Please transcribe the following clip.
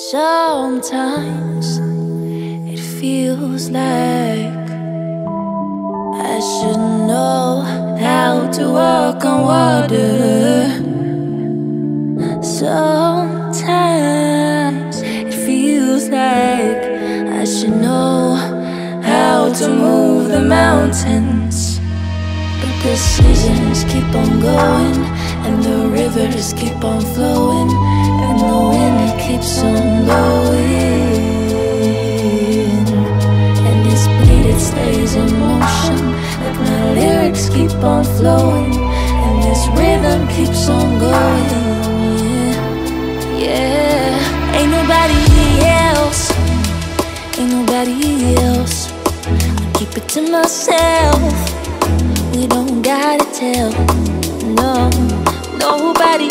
Sometimes it feels like I should know how to walk on water. Sometimes it feels like I should know how to move the mountains. But the seasons keep on going, and the rivers keep on flowing, and the wind keeps on blowing, and this beat, it stays in motion, like my lyrics keep on flowing, and this rhythm keeps on going. Yeah, ain't nobody else, ain't nobody else. I keep it to myself, we don't gotta tell, no, nobody